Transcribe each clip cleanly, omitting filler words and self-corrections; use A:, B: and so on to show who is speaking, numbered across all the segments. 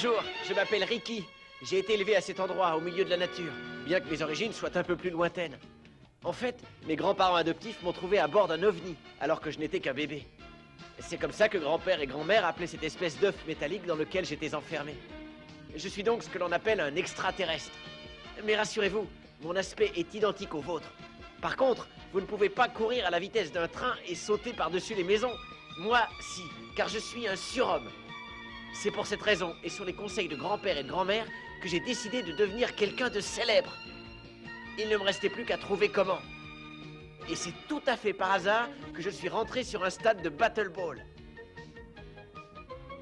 A: Bonjour, je m'appelle Ricky. J'ai été élevé à cet endroit, au milieu de la nature, bien que mes origines soient un peu plus lointaines. En fait, mes grands-parents adoptifs m'ont trouvé à bord d'un ovni, alors que je n'étais qu'un bébé. C'est comme ça que grand-père et grand-mère appelaient cette espèce d'œuf métallique dans lequel j'étais enfermé. Je suis donc ce que l'on appelle un extraterrestre. Mais rassurez-vous, mon aspect est identique au vôtre. Par contre, vous ne pouvez pas courir à la vitesse d'un train et sauter par-dessus les maisons. Moi, si, car je suis un surhomme. C'est pour cette raison, et sur les conseils de grand-père et de grand-mère, que j'ai décidé de devenir quelqu'un de célèbre. Il ne me restait plus qu'à trouver comment. Et c'est tout à fait par hasard que je suis rentré sur un stade de Battle Ball.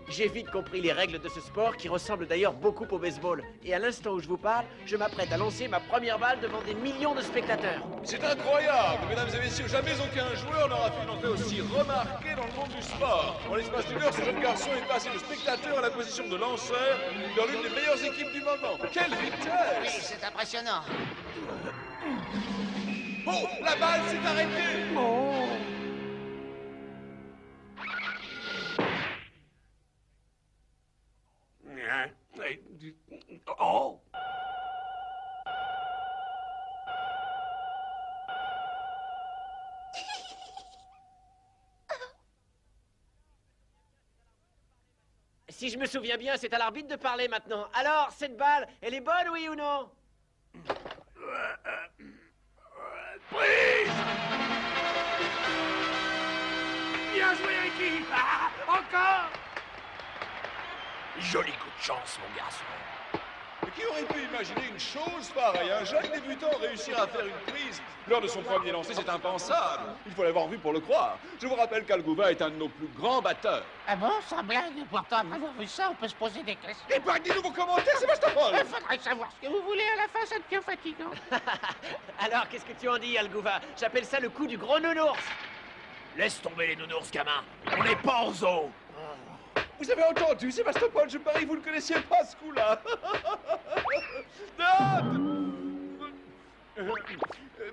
A: J'ai vite compris les règles de ce sport qui ressemble d'ailleurs beaucoup au baseball. Et à l'instant où je vous parle, je m'apprête à lancer ma première balle devant des millions de spectateurs.
B: C'est incroyable, mesdames et messieurs, jamais aucun joueur n'aura fait une entrée aussi remarquée dans le monde du sport. En l'espace d'une heure, ce jeune garçon est passé de spectateur à la position de lanceur dans l'une des meilleures équipes du moment. Quelle vitesse!
C: Oui, c'est impressionnant.
B: Oh, la balle s'est arrêtée!
D: Oh!
A: Si je me souviens bien, c'est à l'arbitre de parler maintenant. Alors, cette balle, elle est bonne, oui ou non?
D: Prise! Bien joué, Ricky! Ah, encore! Joli coup de chance, mon garçon.
B: Mais qui aurait pu imaginer une chose pareille? Un jeune débutant réussir à faire une prise lors de son premier lancer, c'est impensable. Il faut l'avoir vu pour le croire. Je vous rappelle qu'Algouva est un de nos plus grands batteurs.
C: Ah bon, sans blague? Pourtant, après avoir vu ça, on peut se poser des questions.
B: Et pas de nouveaux commentaires, Sébastopol!
C: Il faudrait savoir ce que vous voulez à la fin, ça devient fatigant.
A: Alors, qu'est-ce que tu en dis, Algouva? J'appelle ça le coup du gros nounours.
D: Laisse tomber les nounours, gamin. On n'est pas en zoo.
B: Vous avez entendu, Sébastopol? Je parie que vous ne connaissiez pas ce coup-là.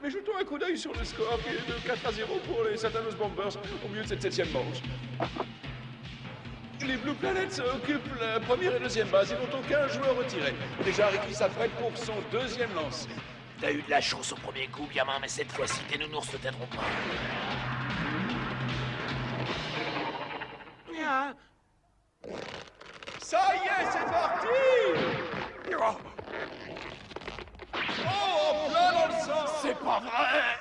B: Mais jetons un coup d'œil sur le score qui est de 4-0 pour les Satanos Bombers au milieu de cette 7e manche. Les Blue Planets occupent la première et deuxième base. Ils n'ont aucun joueur retiré. Déjà, Ricky s'apprête pour son deuxième lancer.
D: T'as eu de la chance au premier coup, gamin, mais cette fois-ci, tes nounours ne t'aideront pas.
B: Ça y est, c'est parti! Oh, en plein dans le sang!
D: C'est pas vrai!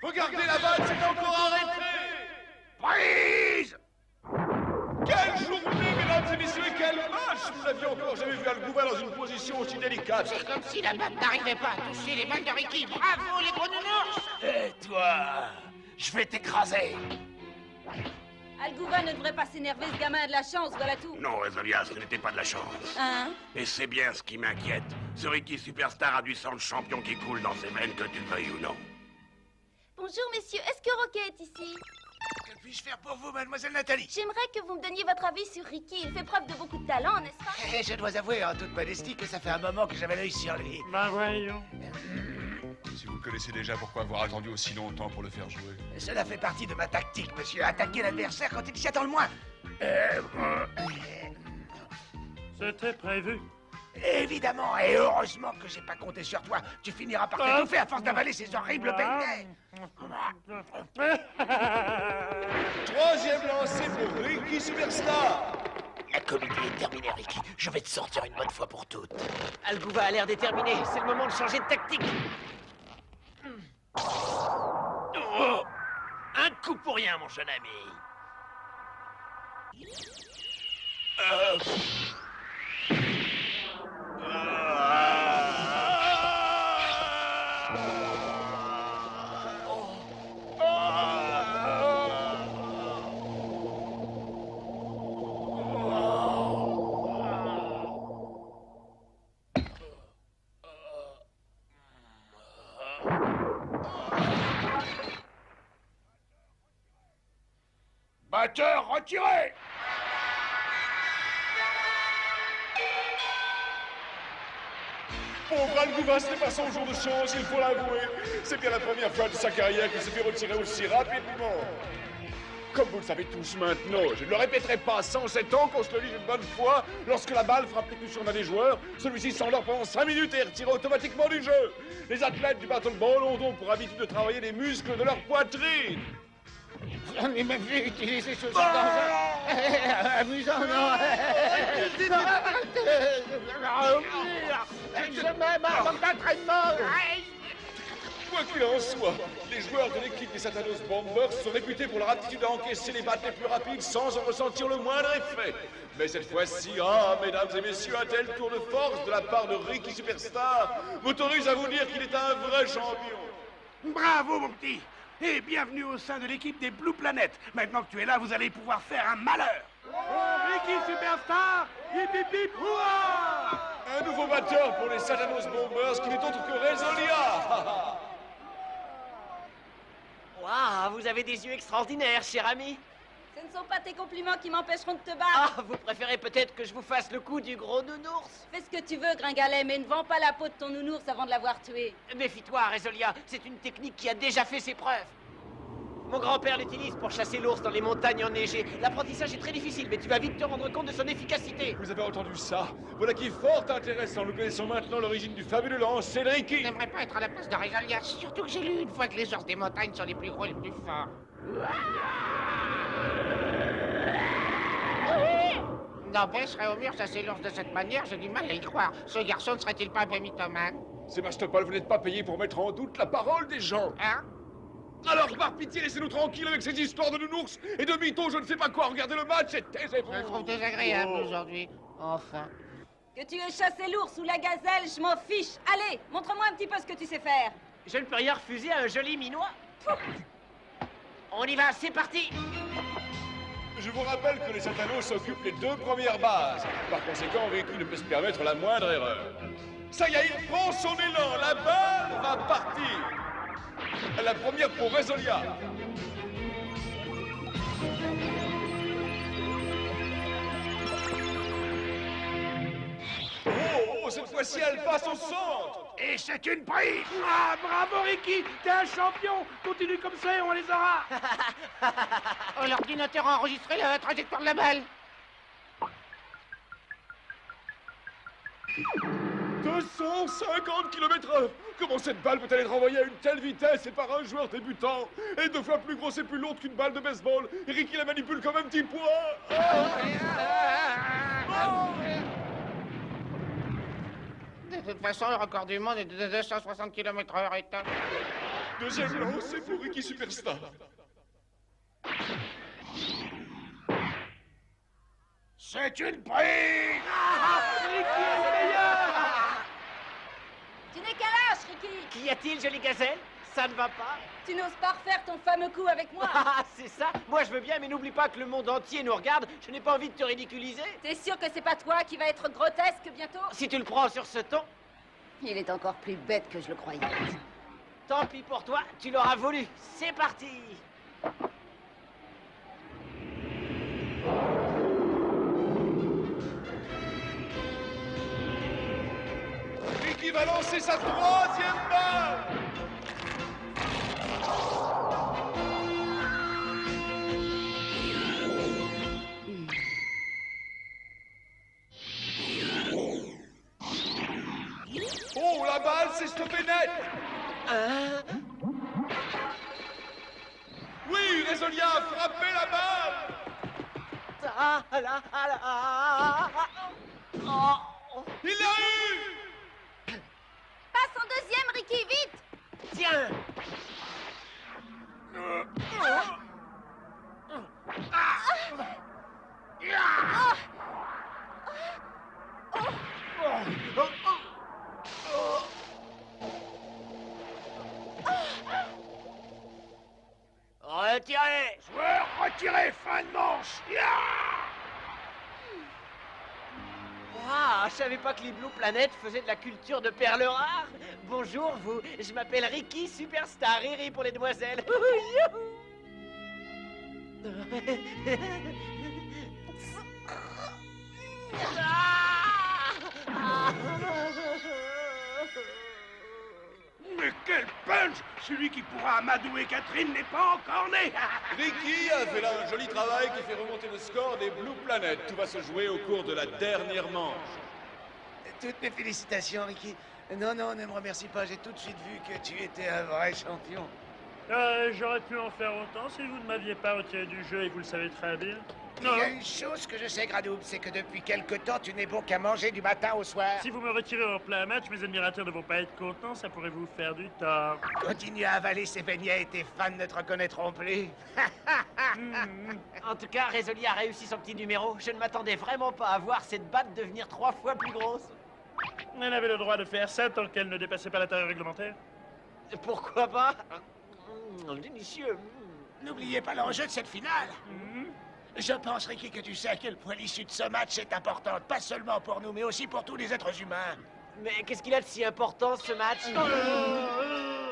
B: Regardez la balle, c'est encore arrêté!
D: Prise!
B: Quelle journée, mesdames et messieurs, et quel match! Nous n'avions encore jamais vu Algouva dans une position aussi délicate.
C: C'est comme si la balle n'arrivait pas à toucher les balles de Ricky. Bravo, les gros nounours!
D: Et toi, je vais t'écraser.
E: Algouva ne devrait pas s'énerver, ce gamin a de la chance, voilà tout.
F: Non, Rosalia, ce n'était pas de la chance.
E: Hein?
F: Et c'est bien ce qui m'inquiète. Ce Ricky Superstar a du sang de champion qui coule dans ses veines, que tu le veuilles ou non.
G: Bonjour, messieurs. Est-ce que Rocket est ici?
D: Que puis-je faire pour vous, mademoiselle Nathalie?
G: J'aimerais que vous me donniez votre avis sur Ricky. Il fait preuve de beaucoup de talent, n'est-ce pas?
C: Je dois avouer, en toute modestie, que ça fait un moment que j'avais l'œil sur lui.
H: Ben voyons.
B: Si vous le connaissez déjà, pourquoi avoir attendu aussi longtemps pour le faire jouer?
C: Cela fait partie de ma tactique, monsieur. Attaquer l'adversaire quand il s'y attend le moins.
H: C'était prévu.
C: Évidemment, et heureusement que j'ai pas compté sur toi. Tu finiras par t'étouffer à force d'avaler ces horribles beignets.
B: Troisième lancé pour Ricky Superstar.
D: La comédie est terminée, Ricky. Je vais te sortir une bonne fois pour toutes.
A: Algouva a l'air déterminé. C'est le moment de changer de tactique.
D: Oh, un coup pour rien, mon jeune ami.
F: Batteur retiré!
B: Pauvre Algouva, ce n'est pas son jour de chance, il faut l'avouer. C'est bien la première fois de sa carrière qu'il se fait retirer aussi rapidement. Comme vous le savez tous maintenant, je ne le répéterai pas 107 ans qu'on se le dise une bonne fois. Lorsque la balle frappe l'écusson d'un des joueurs, celui-ci s'endort pendant 5 minutes et est retiré automatiquement du jeu. Les athlètes du basketball ont donc pour habitude de travailler les muscles de leur poitrine.
C: J'en ai même vu utiliser ce genre d'engin. Amusant, non? Je manque d'entraînement.
B: Quoi qu'il en soit, les joueurs de l'équipe des Satanos Bombers sont réputés pour leur aptitude à encaisser les battes les plus rapides sans en ressentir le moindre effet. Mais cette fois-ci, mesdames et messieurs, un tel tour de force de la part de Ricky Superstar m'autorise à vous dire qu'il est un vrai champion.
C: Bravo, mon petit. Et bienvenue au sein de l'équipe des Blue Planet. Maintenant que tu es là, vous allez pouvoir faire un malheur. Ricky Superstar, hip hip hip, hurrah!
B: Un nouveau batteur pour les Satanos Bombers qui n'est autre que Rezolia.
A: Waouh, vous avez des yeux extraordinaires, cher ami.
E: Ce ne sont pas tes compliments qui m'empêcheront de te battre.
A: Ah, vous préférez peut-être que je vous fasse le coup du gros nounours?
E: Fais ce que tu veux, Gringalet, mais ne vends pas la peau de ton nounours avant de l'avoir tué.
A: Méfie-toi, Rezolia, c'est une technique qui a déjà fait ses preuves. Mon grand-père l'utilise pour chasser l'ours dans les montagnes enneigées. L'apprentissage est très difficile, mais tu vas vite te rendre compte de son efficacité.
B: Vous avez entendu ça? Voilà qui est fort intéressant. Nous connaissons maintenant l'origine du fabuleux lancer de Ricky.
C: Je n'aimerais pas être à la place de Regalia, surtout que j'ai lu une fois que les ours des montagnes sont les plus gros et les plus forts. N'empêche, Réaumur chasser l'ours de cette manière, j'ai du mal à y croire. Ce garçon ne serait-il pas un peu mythomane?
B: Sébastopol, vous n'êtes pas payé pour mettre en doute la parole des gens.
C: Hein?
B: Alors, par pitié, laissez-nous tranquilles avec ces histoires de nounours et de mythos, je ne sais pas quoi. Regardez le match et taisez-vous.
C: Je le trouve désagréable aujourd'hui. Enfin.
E: Que tu aies chassé l'ours ou la gazelle, je m'en fiche. Allez, montre-moi un petit peu ce que tu sais faire.
A: Je ne peux rien refuser à un joli minois. On y va, c'est parti.
B: Je vous rappelle que les Satanos occupent les 2 premières bases. Par conséquent, Ricky ne peut se permettre la moindre erreur. Ça y est, il prend son élan. La balle va partir. La première pour Rezolia. Oh, cette fois-ci, elle passe au centre.
C: Et c'est une prise!
H: Ah, bravo, Ricky! T'es un champion! Continue comme ça et on les aura!
C: Oh, l'ordinateur a enregistré la trajectoire de la balle.
B: 250 km/h. Comment cette balle peut-elle être envoyée à une telle vitesse et par un joueur débutant? Et 2 fois plus grosse et plus lourde qu'une balle de baseball. Et Ricky la manipule comme un petit pois.
C: De toute façon, le record du monde est de 260 km/h et top.
B: Deuxième lance, c'est pour Ricky Superstar.
C: C'est une prise!
E: Tu n'es qu'à lâche, Ricky.
A: Qu'y a-t-il, jolie gazelle? Ça ne va pas?
E: Tu n'oses pas refaire ton fameux coup avec moi.
A: Ah, c'est ça? Moi, je veux bien, mais n'oublie pas que le monde entier nous regarde. Je n'ai pas envie de te ridiculiser.
E: T'es sûr que c'est pas toi qui va être grotesque bientôt?
A: Si tu le prends sur ce ton,
E: Il est encore plus bête que je le croyais.
A: tant pis pour toi, tu l'auras voulu. C'est parti!
B: Ricky va lancer sa 3e balle. Oh, la balle s'est stoppée net. Oui, Rezolia a frappé la balle. Il l'a eu.
G: Passe en deuxième, Ricky, vite!
A: Tiens! Retirez!
C: Joueur retiré, fin de manche!
A: Waouh, je savais pas que les Blue Planet faisaient de la culture de perles rares. Bonjour, vous. Je m'appelle Ricky Superstar. Riri pour les demoiselles.
C: Mais quel punch! Celui qui pourra amadouer Catherine n'est pas encore né!
B: Ricky a fait là un joli travail qui fait remonter le score des Blue Planet. Tout va se jouer au cours de la dernière manche.
I: Toutes mes félicitations, Ricky. Non, non, ne me remercie pas, j'ai tout de suite vu que tu étais un vrai champion.
J: J'aurais pu en faire autant si vous ne m'aviez pas retiré du jeu et vous le savez très bien.
I: Il y a une chose que je sais, Gradouble, c'est que depuis quelque temps, tu n'es bon qu'à manger du matin au soir.
J: Si vous me retirez en plein match, mes admirateurs ne vont pas être contents, ça pourrait vous faire du tort.
I: Continue à avaler ces beignets et tes fans ne te reconnaîtront plus.
A: En tout cas, Résoli a réussi son petit numéro. Je ne m'attendais vraiment pas à voir cette batte devenir 3 fois plus grosse.
J: Elle avait le droit de faire ça tant qu'elle ne dépassait pas la taille réglementaire.
A: Pourquoi pas? Délicieux.
I: N'oubliez pas l'enjeu de cette finale. Je pense, Ricky, que tu sais à quel point l'issue de ce match est importante, pas seulement pour nous, mais aussi pour tous les êtres humains.
A: Mais qu'est-ce qu'il a de si important, ce match?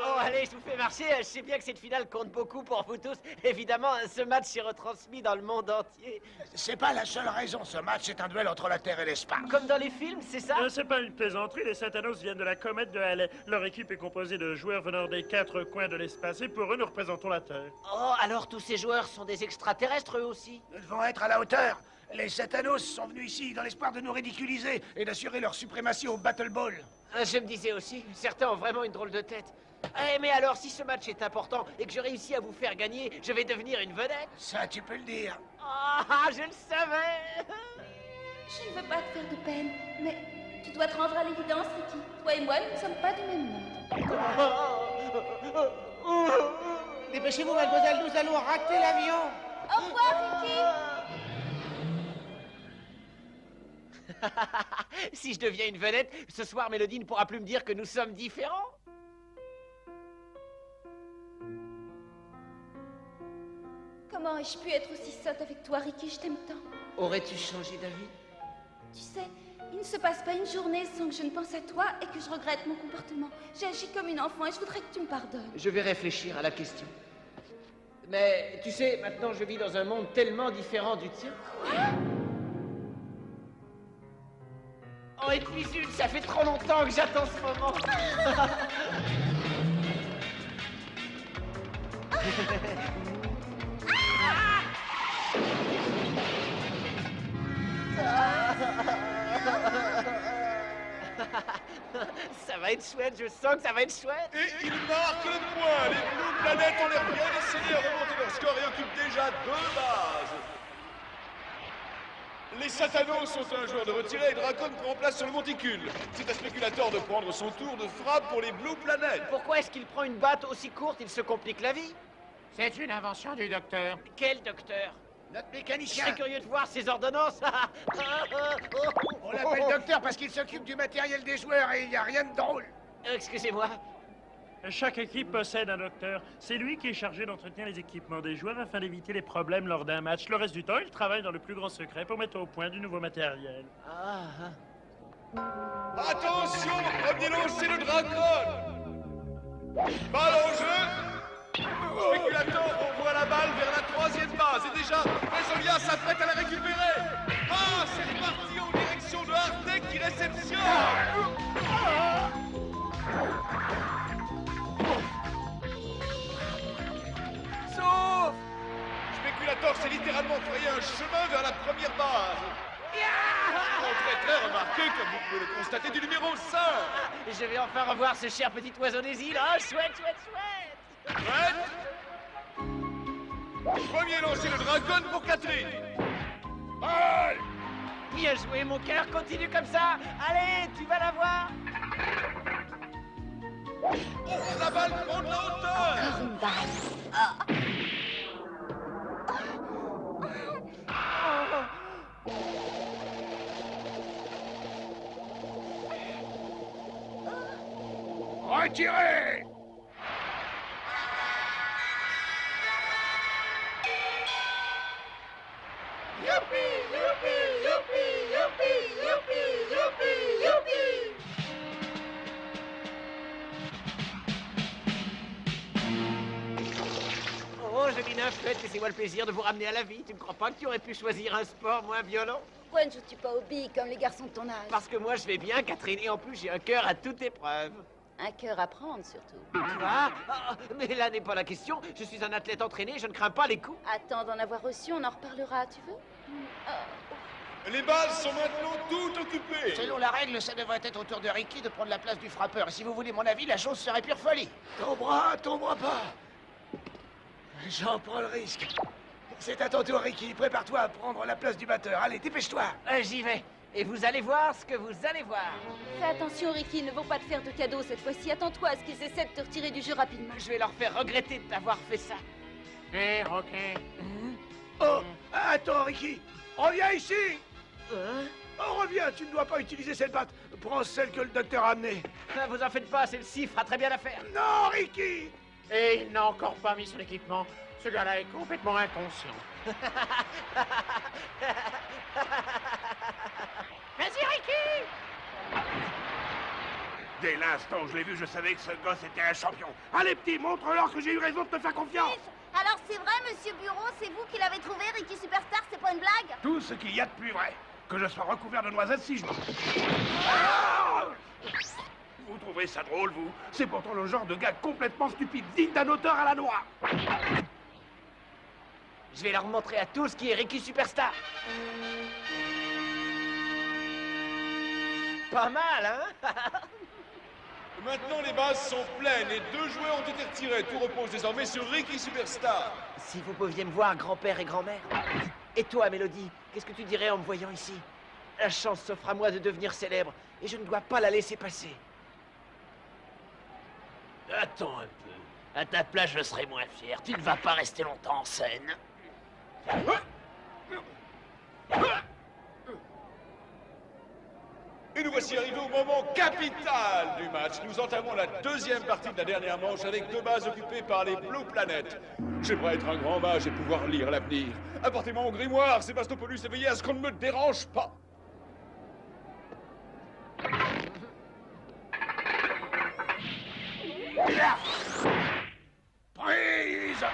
A: Oh, allez, je vous fais marcher. Je sais bien que cette finale compte beaucoup pour vous tous. Évidemment, ce match est retransmis dans le monde entier.
I: C'est pas la seule raison. Ce match est un duel entre la Terre et l'espace.
A: Comme dans les films, c'est ça?
J: C'est pas une plaisanterie, les Satanos viennent de la comète de Halley. Leur équipe est composée de joueurs venant des 4 coins de l'espace et pour eux, nous représentons la Terre.
A: Oh, alors tous ces joueurs sont des extraterrestres, eux aussi?
I: Nous devons être à la hauteur. Les Satanos sont venus ici dans l'espoir de nous ridiculiser et d'assurer leur suprématie au Battle Ball.
A: Je me disais aussi, certains ont vraiment une drôle de tête. Eh, mais alors, si ce match est important et que je réussis à vous faire gagner, je vais devenir une vedette?
I: Ça, tu peux le dire.
A: Ah, je le savais!
G: Je ne veux pas te faire de peine, mais tu dois te rendre à l'évidence, Ricky. Toi et moi, nous ne sommes pas du même monde.
H: Dépêchez-vous, mademoiselle, nous allons rater l'avion.
G: Au revoir, Ricky.
A: Si je deviens une vedette, ce soir, Mélodie ne pourra plus me dire que nous sommes différents.
G: Comment ai-je pu être aussi sotte avec toi, Ricky? Je t'aime tant.
A: Aurais-tu changé d'avis?
G: Tu sais, il ne se passe pas une journée sans que je ne pense à toi et que je regrette mon comportement. J'ai agi comme une enfant et je voudrais que tu me pardonnes.
A: Je vais réfléchir à la question. Mais tu sais, maintenant je vis dans un monde tellement différent du tien. Oh, et puis zut, ça fait trop longtemps que j'attends ce moment. Ça va être chouette, je sens que ça va être chouette.
B: Et il marque le point. Les Blue Planet ont l'air bien décidés à remonter leur score et occupent déjà 2 bases. Les Satanos sont un joueur de retiré et Dracon prend place sur le monticule. C'est à Spéculator de prendre son tour de frappe pour les Blue Planet.
A: Pourquoi est-ce qu'il prend une batte aussi courte? Il se complique la vie.
H: C'est une invention du docteur.
A: Quel docteur?
I: Notre
A: Je
I: mécanicien.
A: serais curieux de voir ses ordonnances.
I: On l'appelle docteur parce qu'il s'occupe du matériel des joueurs et il n'y a rien de drôle.
A: Excusez-moi.
J: Chaque équipe possède un docteur. C'est lui qui est chargé d'entretenir les équipements des joueurs afin d'éviter les problèmes lors d'un match. Le reste du temps, il travaille dans le plus grand secret pour mettre au point du nouveau matériel.
B: Attention, premier lancer de Dracon. Balle en jeu. Spéculator envoie la balle vers la 3e base et déjà, Résolia s'apprête à la récupérer. Ah, c'est reparti en direction de Artek qui réceptionne.
A: Sauf!
B: Spéculator s'est littéralement frayé un chemin vers la première base. Entrée très remarquée, comme vous pouvez le constater, du numéro 5.
A: Je vais enfin revoir ce cher petit oiseau des îles. Oh, chouette, chouette, chouette!
B: Prête? Premier lancer de Dragon pour Catherine. Balle!
A: Bien joué, mon cœur, continue comme ça. Allez, tu vas la voir.
B: Oh, la balle prend de la hauteur.
G: Une balle.
C: Retirez!
A: Oh, jolie nymphette, laissez-moi le plaisir de vous ramener à la vie. Tu ne crois pas que tu aurais pu choisir un sport moins violent?
G: Pourquoi ne joues-tu pas aux billes comme les garçons de ton âge?
A: Parce que moi, je vais bien, Catherine, et en plus, j'ai un cœur à toute épreuve.
G: Un cœur à prendre, surtout.
A: Quoi? Ah, mais là n'est pas la question. Je suis un athlète entraîné, je ne crains pas les coups.
G: Attends d'en avoir reçu, on en reparlera, tu veux?
B: Les bases sont maintenant toutes occupées.
I: Selon la règle, ça devrait être au tour de Ricky de prendre la place du frappeur. Et si vous voulez mon avis, la chose serait pure folie. Tombera pas. J'en prends le risque. C'est à ton tour, Ricky. Prépare-toi à prendre la place du batteur. Allez, dépêche-toi.
A: J'y vais. Et vous allez voir ce que vous allez voir.
G: Fais attention, Ricky, ils ne vont pas te faire de cadeaux cette fois-ci. Attends-toi à ce qu'ils essaient de te retirer du jeu rapidement.
A: Je vais leur faire regretter de t'avoir fait ça.
J: Ok.
C: Oh, attends, Ricky. Reviens ici. Oh, reviens, tu ne dois pas utiliser cette batte. Prends celle que le docteur a amenée.
A: Vous en faites pas, celle-ci fera très bien l'affaire.
C: Non, Ricky.
J: Et il n'a encore pas mis son équipement. Ce gars-là est complètement inconscient. Vas-y, Ricky!
C: Dès l'instant où je l'ai vu, je savais que ce gosse était un champion. Allez, petit, montre-leur que j'ai eu raison de te faire confiance.
K: Alors c'est vrai, monsieur Bureau, c'est vous qui l'avez trouvé, Ricky Superstar, c'est pas une blague?
C: Tout ce qu'il y a de plus vrai. Que je sois recouvert de noisettes si je... Ah! Vous trouvez ça drôle, vous? C'est pourtant le genre de gag complètement stupide, digne d'un auteur à la noix.
A: Je vais leur montrer à tous qui est Ricky Superstar. Pas mal, hein?
B: Maintenant, les bases sont pleines et 2 joueurs ont été retirés. Tout repose désormais sur Ricky Superstar.
A: Si vous pouviez me voir, grand-père et grand-mère. Et toi, Mélodie, qu'est-ce que tu dirais en me voyant ici? La chance s'offre à moi de devenir célèbre, et je ne dois pas la laisser passer.
D: Attends un peu. À ta place, je serais moins fier. Tu ne vas pas rester longtemps en scène.
B: Et nous voici arrivés au moment capital du match. Nous entamons la 2e partie de la dernière manche avec 2 bases occupées par les Blue Planet. J'aimerais être un grand mage et pouvoir lire l'avenir. Apportez-moi mon grimoire, Sébastopoulos, et veillez à ce qu'on ne me dérange pas.
C: Prise.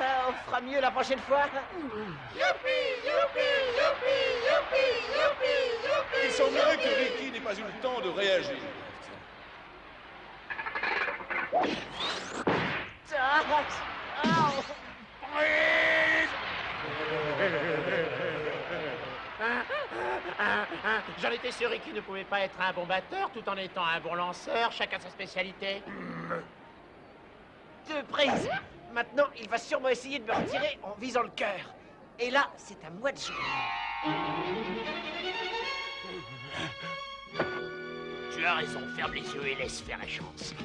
A: On fera mieux la prochaine fois.
B: Il semblerait que Ricky n'ait pas eu le temps de réagir.
J: J'en étais sûr qu'il ne pouvait pas être un bon batteur tout en étant un bon lanceur, chacun sa spécialité.
A: 2 prises. Maintenant, il va sûrement essayer de me retirer en visant le cœur. Et là, c'est à moi de jouer.
D: Tu as raison, ferme les yeux et laisse faire la chance.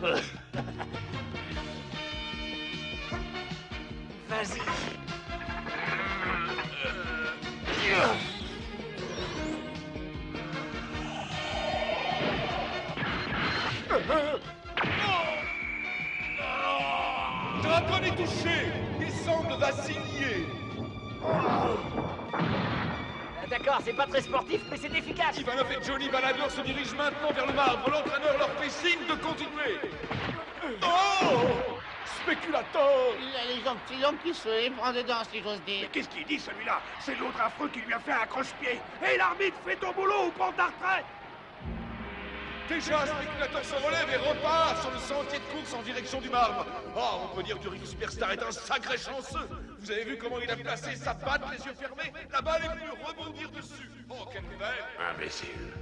A: Vas-y.
B: Dragon est touché. Il semble vaciller.
A: D'accord, c'est pas très sportif, mais c'est efficace.
B: Ivanov et Johnny Balador se dirigent maintenant vers le marbre. L'entraîneur leur fait signe de continuer. Oh! Spéculator!
I: Il a les gentilshommes qui se prend dedans, si j'ose dire.
C: Mais qu'est-ce qu'il dit, celui-là? C'est l'autre affreux qui lui a fait un croche-pied. Et l'arbitre, fais ton boulot ou prends ta retraite.
B: Déjà, Spéculator se relève et repart sur le sentier de course en direction du marbre. Oh, on peut dire que Ricky Superstar est un sacré chanceux. Vous avez vu comment il a placé sa patte, les yeux fermés? La balle est venue rebondir dessus. Oh, quelle nouvelle!
F: Imbécile.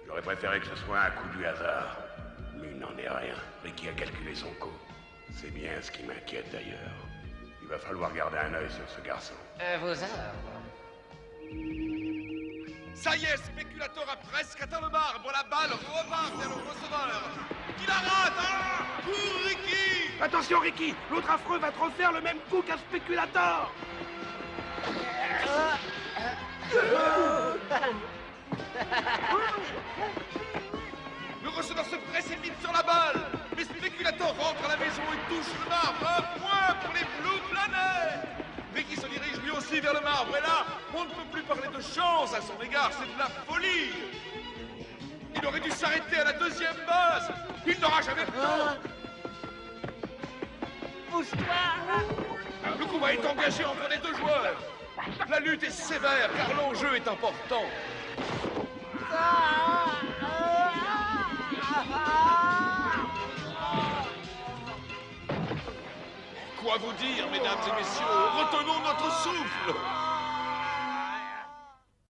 F: J'aurais préféré que ce soit un coup du hasard. Mais il n'en est rien. Ricky a calculé son coup. C'est bien ce qui m'inquiète d'ailleurs. Il va falloir garder un œil sur ce garçon.
A: Vos ordres.
B: Ça y est, Spéculator a presque atteint le marbre. La balle repart vers le receveur. Qui la rate, hein? Pour Ricky!
C: Attention, Ricky, l'autre affreux va te refaire le même coup qu'un Spéculator.
B: Le receveur se précipite sur la balle. Mais Spéculator rentre à la maison et touche le marbre. 1 point pour les Blue Planet. Ricky se dirige lui aussi vers le marbre. Et là, on ne peut plus parler de chance à son égard. C'est de la folie. Il aurait dû s'arrêter à la 2e base. Il n'aura jamais le temps.
A: Pousse-toi.
B: Le combat est engagé entre les 2 joueurs. La lutte est sévère car l'enjeu est important. vous dire, mesdames et messieurs, retenons notre souffle.